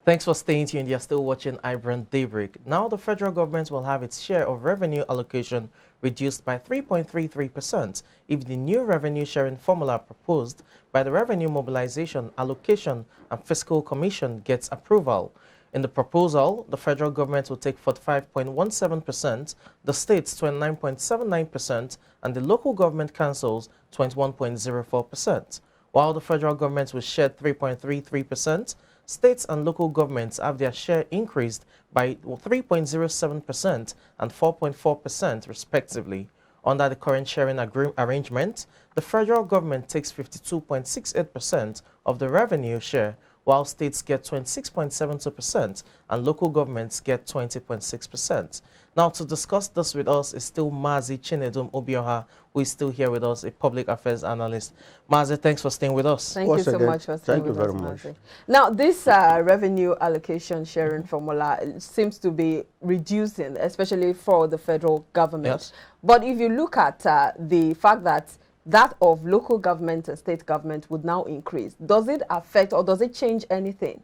Thanks for staying tuned. You're still watching iBrand Daybreak. Now the federal government will have its share of revenue allocation reduced by 3.33% if the new revenue sharing formula proposed by the Revenue Mobilization, Allocation and Fiscal Commission gets approval. In the proposal, the federal government will take 45.17%, the states 29.79%, and the local government councils 21.04%. While the federal government will share 3.33%, states and local governments have their share increased by 3.07% and 4.4% respectively. Under the current sharing arrangement, the federal government takes 52.68% of the revenue share, while states get 26.72% and local governments get 20.6%. Now, to discuss this with us is still Mazi Chinedum Obioha, who is still here with us, a public affairs analyst. Mazi, thanks for staying with us. Thank you so much for staying with us, Mazi. Now, this revenue allocation sharing formula seems to be reducing, especially for the federal government. Yes. But if you look at the fact that of local government and state government would now increase, does it affect or does it change anything?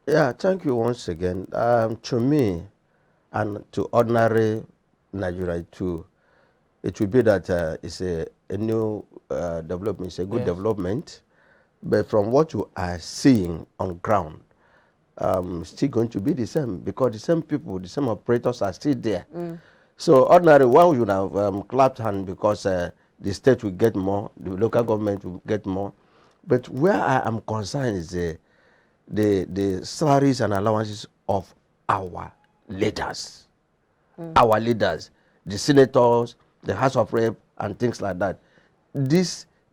Yeah, thank you once again. To me, and to ordinary Nigeria too, it will be that it's a new development, it's a good development. But from what you are seeing on ground, still going to be the same, because the same people, the same operators are still there. So ordinary, one would have clapped hand because the state will get more, the local government will get more. But where I am concerned is the salaries and allowances of our leaders. Our leaders, the senators, the House of Rep, and things like that.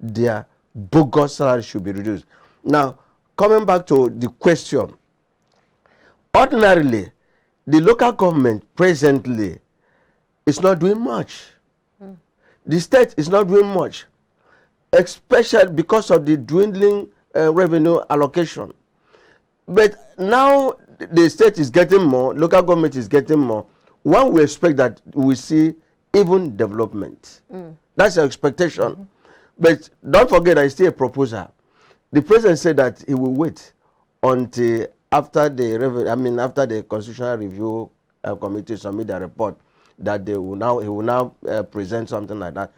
Their bogus salary should be reduced. Now, coming back to the question, ordinarily, the local government presently is not doing much. The state is not doing much, especially because of the dwindling revenue allocation. But now the state is getting more, local government is getting more. One will expect that we see even development. That's our expectation. But don't forget, I still a proposal. The president said that he will wait until after the Constitutional Review Committee submit their report, that he will now present something like that.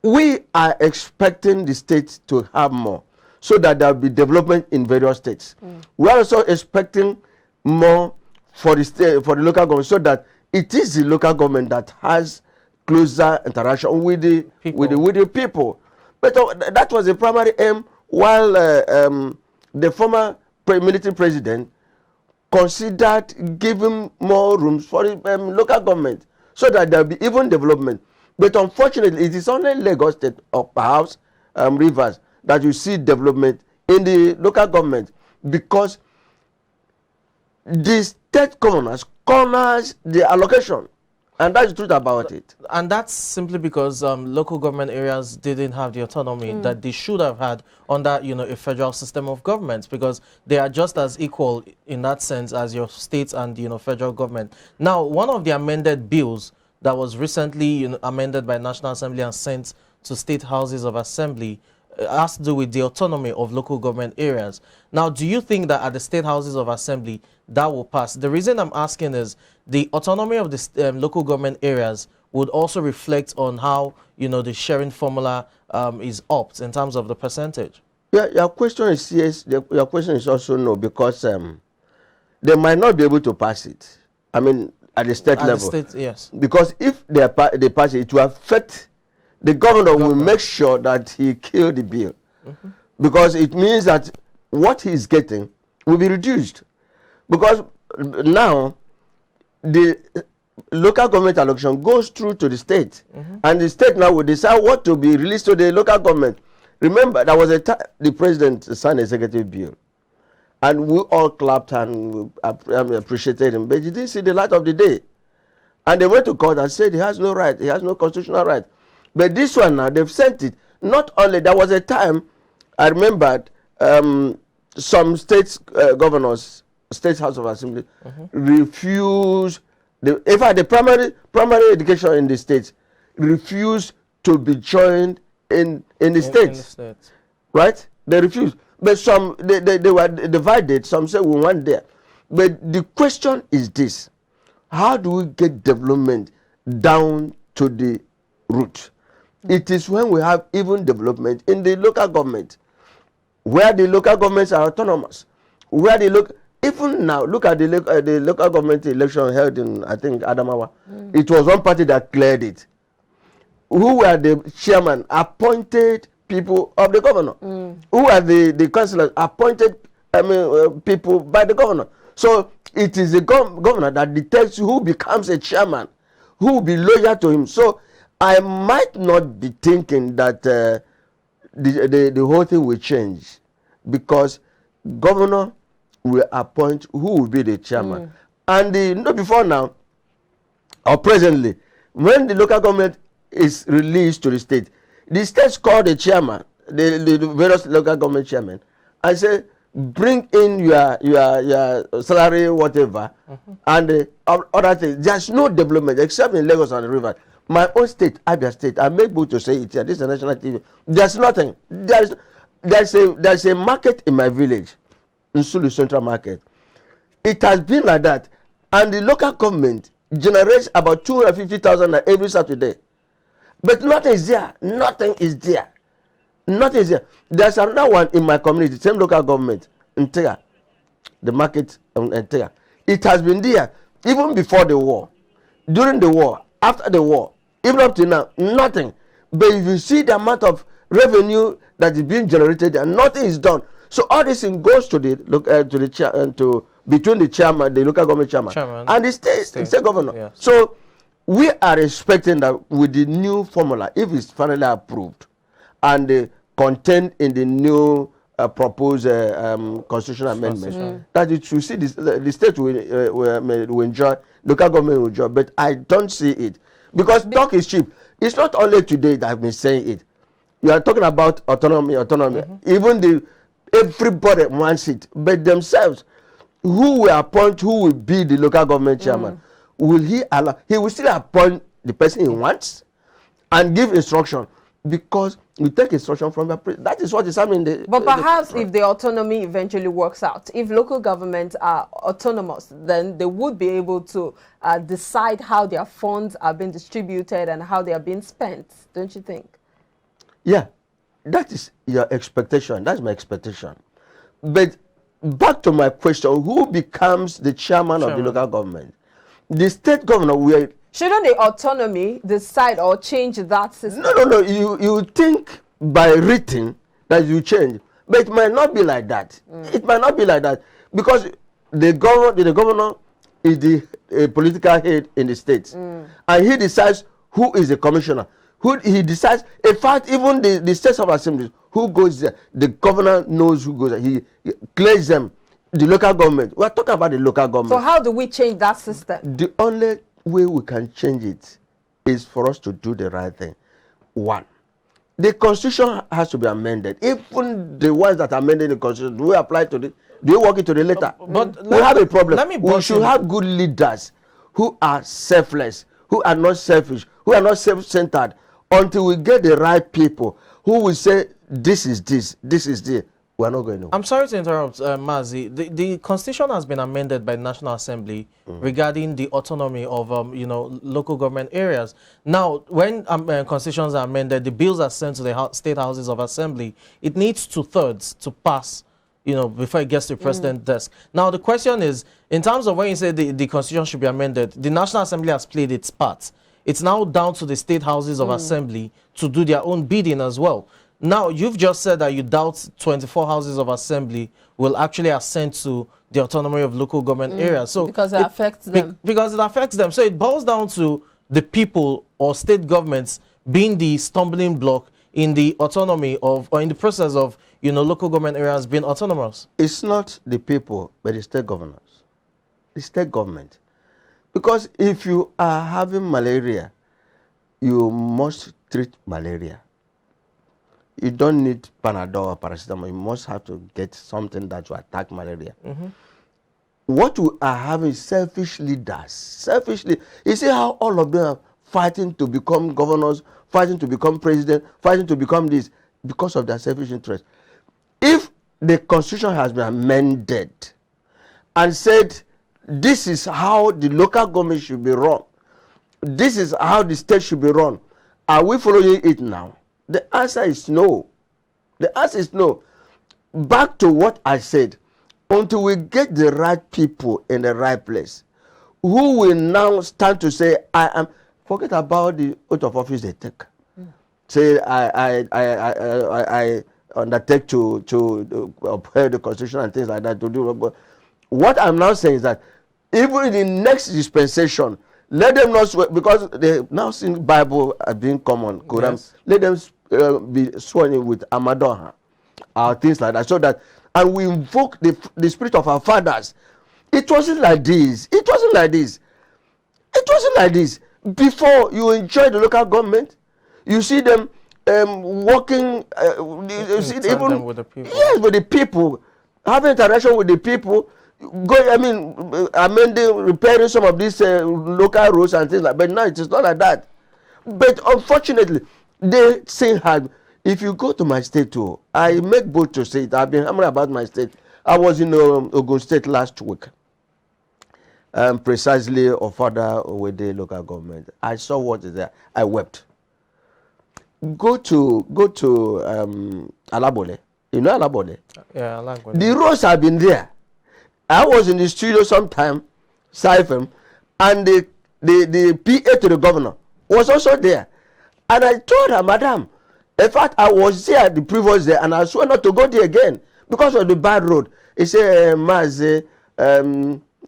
We are expecting the state to have more, so that there will be development in various states. We are also expecting more for the state, for the local government, so that it is the local government that has closer interaction with the people. But that was the primary aim, while the former military president considered giving more rooms for the local government, so that there will be even development. But unfortunately, it is only Lagos State or perhaps Rivers that you see development in the local government, because the state governors corners the allocation, and that's the truth about it. And that's simply because local government areas didn't have the autonomy that they should have had under, a federal system of government, because they are just as equal in that sense as your state and, federal government. Now, one of the amended bills that was recently amended by National Assembly and sent to state houses of assembly has to do with the autonomy of local government areas. Now, do you think that at the state houses of assembly that will pass? The reason I'm asking is the autonomy of the local government areas would also reflect on how the sharing formula is upped in terms of the percentage. Yeah, your question is yes. Your question is also no, because they might not be able to pass it. I mean, at the state level. The state, yes. Because if they pass it, it will affect the governor. Will make sure that he killed the bill, because it means that what he is getting will be reduced. Because now the local government allocation goes through to the state, and the state now will decide what to be released to the local government. Remember, there was a time the president signed a executive bill, and we all clapped and appreciated him, but he didn't see the light of the day. And they went to court and said he has no right, he has no constitutional right. But this one now, they've sent it. Not only, there was a time, I remembered, some state governors, State House of Assembly, refused, in fact, the primary education in the states refused to be joined in the states. Right? They refused. But some, they were divided. Some say we want there. But the question is this: how do we get development down to the root? It is when we have even development in the local government, where the local governments are autonomous, where they look. Even now, look at the local government election held in, I think, Adamawa. It was one party that cleared it. Who were the chairman? Appointed people of the governor. Who are the councillors? Appointed people by the governor. So it is the governor that detects who becomes a chairman, who will be loyal to him. So I might not be thinking that the whole thing will change, because governor will appoint who will be the chairman. And before now, or presently, when the local government is released to the states call the chairman, the various local government chairmen, and say, bring in your salary, whatever, and other things. There's no development except in Lagos and the river. My own state, Abia State, I'm able to say it here. This is a national TV. There's nothing. There's a market in my village, in Sulu Central Market. It has been like that, and the local government generates about 250,000 every Saturday. But nothing is there. Nothing is there. Nothing is there. There's another one in my community, same local government, Ntega, the market in Ntega. It has been there even before the war, during the war, after the war, even up to now, nothing. But if you see the amount of revenue that is being generated and nothing is done, so all this thing goes to between the chairman, the local government chairman, and the state governor. Yes. So we are expecting that with the new formula, if it's finally approved and contained in the new proposed constitutional amendment, that it should see the state will enjoy, local government will enjoy. But I don't see it, because talk is cheap. It's not only today that I've been saying it. You are talking about autonomy. Even everybody wants it, but themselves, who will appoint, who will be the local government chairman? Will he allow? He will still appoint the person he wants and give instruction, because we take instruction from the president. That is what is happening. But perhaps if the autonomy eventually works out, if local governments are autonomous, then they would be able to decide how their funds are being distributed and how they are being spent, don't you think? Yeah, that is your expectation. That's my expectation. But back to my question, who becomes the chairman of the local government? The state governor will... Shouldn't the autonomy decide or change that system? No. You think by written that you change. But it might not be like that. It might not be like that. Because the governor is the political head in the state. And he decides who is the commissioner. He decides, in fact, even the states of assembly, who goes there, the governor knows who goes there. He clears them. The local government. We're talking about the local government. So how do we change that system? The only way we can change it is for us to do the right thing. One, the constitution has to be amended. Even the ones that are amended the constitution, do we apply to the, do we work it to the letter? But we have a problem. We should have good leaders who are selfless, who are not selfish, who are not self-centered, until we get the right people who will say, this is this, this is this. We're not going to. I'm sorry to interrupt, Mazi. The constitution has been amended by the National Assembly regarding the autonomy of local government areas. Now, when constitutions are amended, the bills are sent to the state houses of assembly. It needs 2/3 to pass, before it gets to the president's desk. Now, the question is, in terms of when you say the constitution should be amended, the National Assembly has played its part. It's now down to the state houses of assembly to do their own bidding as well. Now, you've just said that you doubt 24 houses of assembly will actually assent to the autonomy of local government areas. So because it affects them. Because it affects them. So it boils down to the people or state governments being the stumbling block in the autonomy of, or in the process of, local government areas being autonomous. It's not the people, but the state governors. The state government. Because if you are having malaria, you must treat malaria. You don't need Panadol or paracetamol. You must have to get something that will attack malaria. What we are having is selfish leaders. Selfishly, you see how all of them are fighting to become governors, fighting to become president, fighting to become this, because of their selfish interest. If the constitution has been amended and said this is how the local government should be run, this is how the state should be run, are we following it now? The answer is no. The answer is no. Back to what I said, until we get the right people in the right place, who will now stand to say, I am, forget about the oath of office they take. Say, I undertake to uphold the constitution and things like that to do. But what I'm now saying is that even in the next dispensation, let them not swear, because they now see Bible as being common, Quran. Yes. Let them be sworn in with Amadoha, things like that, so that, and we invoke the spirit of our fathers. It wasn't like this. It wasn't like this. It wasn't like this. Before you enjoy the local government, you see them working. You see even with the people. Yes, with the people, having interaction with the people. Amending, repairing some of these local roads and things like. But now it is not like that. But unfortunately, they say hard. If you go to my state too, I make bold to say it. I've been hammering about my state. I was in Ogun State last week. Precisely or further with the local government. I saw what is there. I wept. Go to Alabole. You know Alabole? Yeah, Alabole. The roads have been there. I was in the studio sometime, Saifem, and the PA to the governor was also there. And I told her, Madam, in fact, I was there the previous day, and I swear not to go there again because of the bad road. He said, Maze,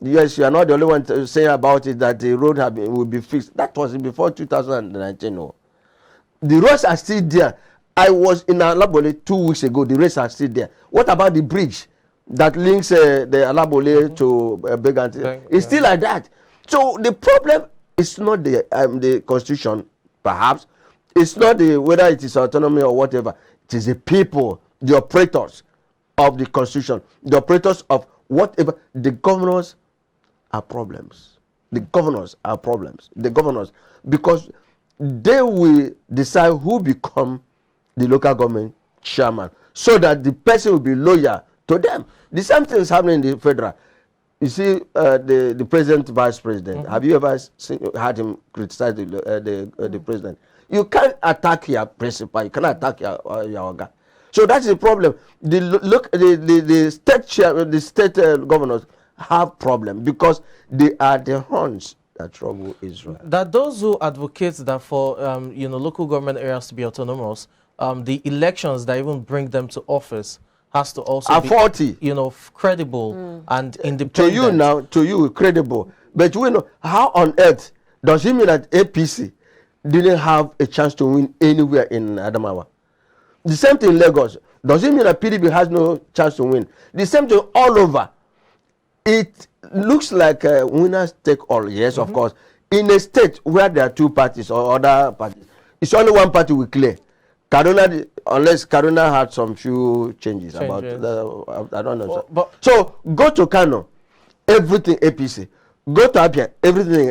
yes, you are not the only one saying about it, that the road will be fixed. That was before 2019. No. The roads are still there. I was in Alabole 2 weeks ago. The roads are still there. What about the bridge that links the Alabole to Beganti? It's still like that. So the problem is not the constitution, perhaps. It's not whether it is autonomy or whatever. It is the people, the operators of the constitution, the operators of whatever. The governors are problems. The governors are problems. The governors, because they will decide who become the local government chairman, so that the person will be loyal to them. The same thing is happening in the federal. You see, the president, vice president. Have you ever had him criticize the president? You can't attack your principal. You cannot attack your organ. So that's the problem. The state governors have problem because they are the horns that trouble Israel. That those who advocate that for local government areas to be autonomous, the elections that even bring them to office has to also be 40. Credible and independent. To you now, credible. But we know how on earth does it mean that APC didn't have a chance to win anywhere in Adamawa? The same thing in Lagos. Does it mean that PDP has no chance to win? The same thing all over. It looks like winners take all. Yes, of course. In a state where there are two parties or other parties, it's only one party we clear. Kaduna, unless Kaduna had some few changes. About I don't know. So go to Kano, everything APC. Go to Abia, everything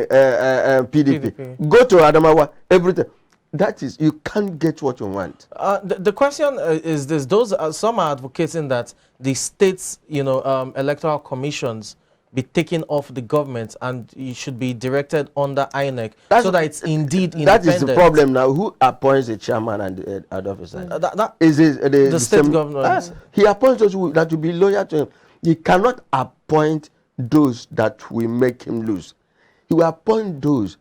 PDP. Go to Adamawa, everything. That is, you can't get what you want. The question is this: some are advocating that the states, electoral commissions be taken off the government and it should be directed under INEC, so that it's indeed independent. That is the problem now. Who appoints the chairman and the head officer? The state government. He appoints those that will be loyal to him. He cannot appoint those that will make him lose. He will appoint those.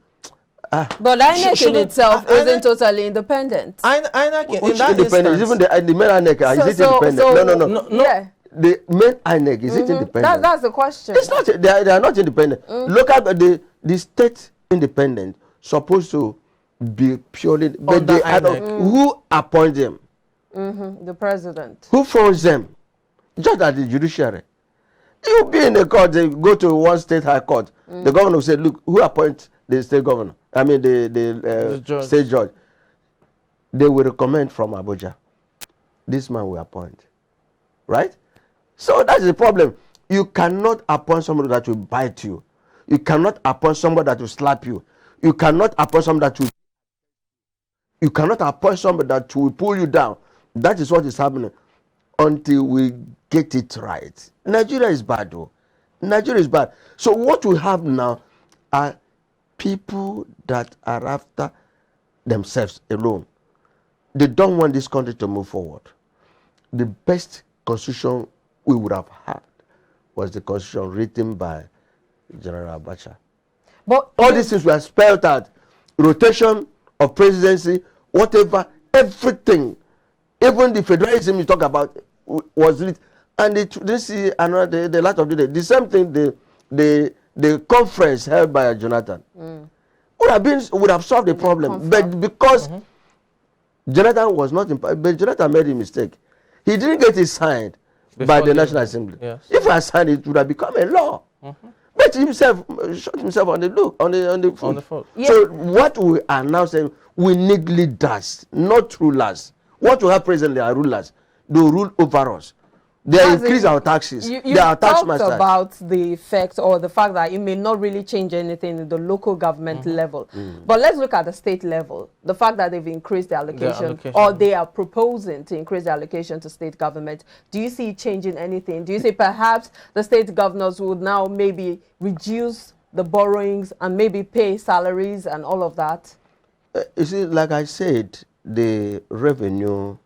But INEC in itself isn't totally independent. INEC in that instance, even the main INEC is it independent? No. Yeah. The main INEC is it independent? That's the question. It's not. They are not independent. Local, the state independent supposed to be purely. But they are not. Who appoints them? The president. Who forms them? Just as the judiciary. You be in the court, they go to one state high court. The governor will say, look, who appoints the state governor? I mean the judge. State judge. They will recommend from Abuja. This man will appoint. Right? So that's the problem. You cannot appoint somebody that will bite you. You cannot appoint somebody that will slap you. You cannot appoint somebody that will. You cannot appoint somebody that will pull you down. That is what is happening. until we get it right. Nigeria is bad, though. Nigeria is bad. So what we have now are people that are after themselves alone. They don't want this country to move forward. The best constitution we would have had was the constitution written by General Abacha. But all these things were spelled out. Rotation of presidency, whatever, everything. Even the federalism you talk about was lit. And this is another the lot of the same thing the conference held by Jonathan would have solved the problem. But because Jonathan was not but Jonathan made a mistake. He didn't get it signed by the National Assembly. Yes. If I signed it, it would have become a law. But himself shot himself on the look on the foot. Yeah. So what we are now saying, we need leaders, not rulers. What we have presently are rulers. They rule over us. They increase our taxes. They are tax masters. You talked about the effect or the fact that it may not really change anything in the local government level. But let's look at the state level. The fact that they've increased the allocation, or they are proposing to increase the allocation to state government. Do you see it changing anything? Do you see perhaps the state governors would now maybe reduce the borrowings and maybe pay salaries and all of that? You see, like I said, the revenue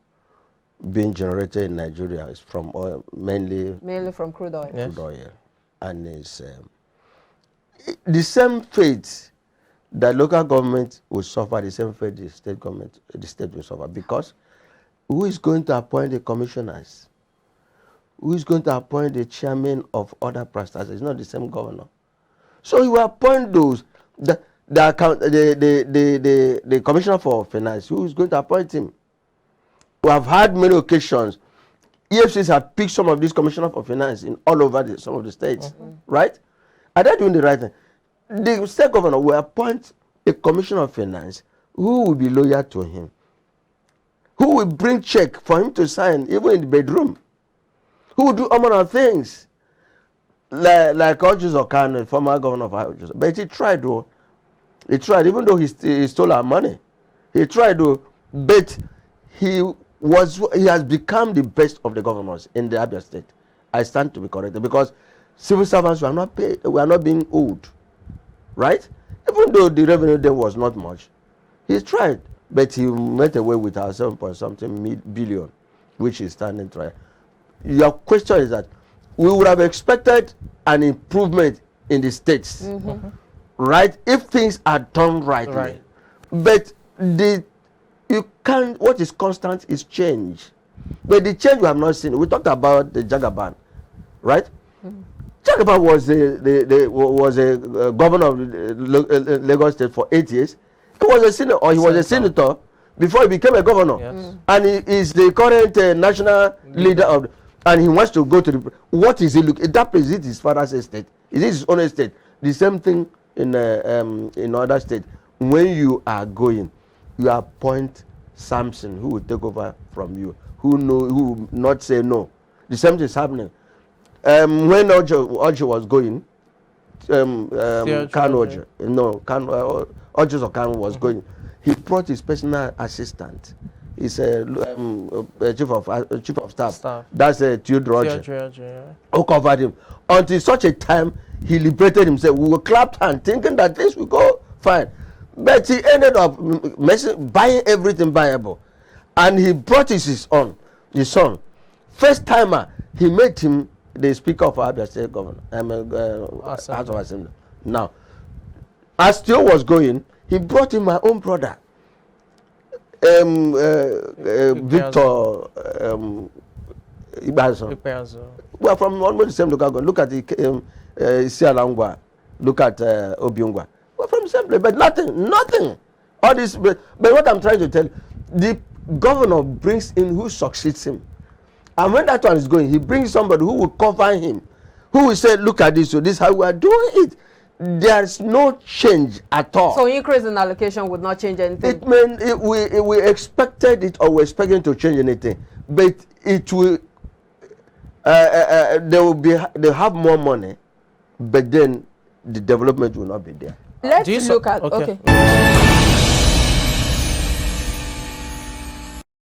being generated in Nigeria is from oil, mainly from crude oil. Yes. Crude oil, and it's the same fate that local government will suffer, the same fate the state will suffer, because who is going to appoint the commissioners? Who is going to appoint the chairman of other prestataries? It's not the same governor. So you appoint those the commissioner for finance. Who is going to appoint him? We have had many occasions. EFCs have picked some of these commissioners for finance in all over some of the states, right? Are they doing the right thing? The state governor will appoint a commissioner of finance who will be loyal to him, who will bring check for him to sign even in the bedroom, who will do a lot of things, like Ojus Okan, former governor of Ojus. But he tried, though. He tried, even though he stole our money. He tried, though, but he has become the best of the governors in the Abia state. I stand to be corrected, because civil servants were not paid, were not being owed, right? Even though the revenue then was not much, he tried, but he went away with our 7.something billion, which is standing trial. Your question is that we would have expected an improvement in the states, right? If things are done rightly, but you can't. What is constant is change, but the change we have not seen. We talked about the Jagaban, right? Jagaban was a governor of Lagos State for 8 years. He was a senator, or he was a senator before he became a governor, and he is the current national leader of. And he wants to go to the. What is he look? That place, is it his father's estate? Is it his own estate? The same thing in other states. When you are going, you appoint Samson who will take over from you, who will not say no. The same thing is happening. When Ojo was going, Ojus Okan was going, he brought his personal assistant. He's a chief of staff. That's Theodore, who covered him until such a time he liberated himself. We were clapped hand, thinking that this will go fine. But he ended up buying everything buyable. And he brought his son. First timer, he made him the Speaker of Abia State Governor, House of Assembly. Now, as Theo was going, he brought him my own brother, Victor Ibazo. We are from almost the same local government. Look at the Sialangwa. Look at Obiungwa. We're from the same place, but nothing. All this, but what I'm trying to tell you, the governor brings in who succeeds him. And when that one is going, he brings somebody who will cover him, who will say, look at this, so this is how we are doing it. There's no change at all. So increase in allocation would not change anything? It meant we expected it, or we're expecting to change anything. But it will, they'll have more money, but then the development will not be there. Let's look at, okay.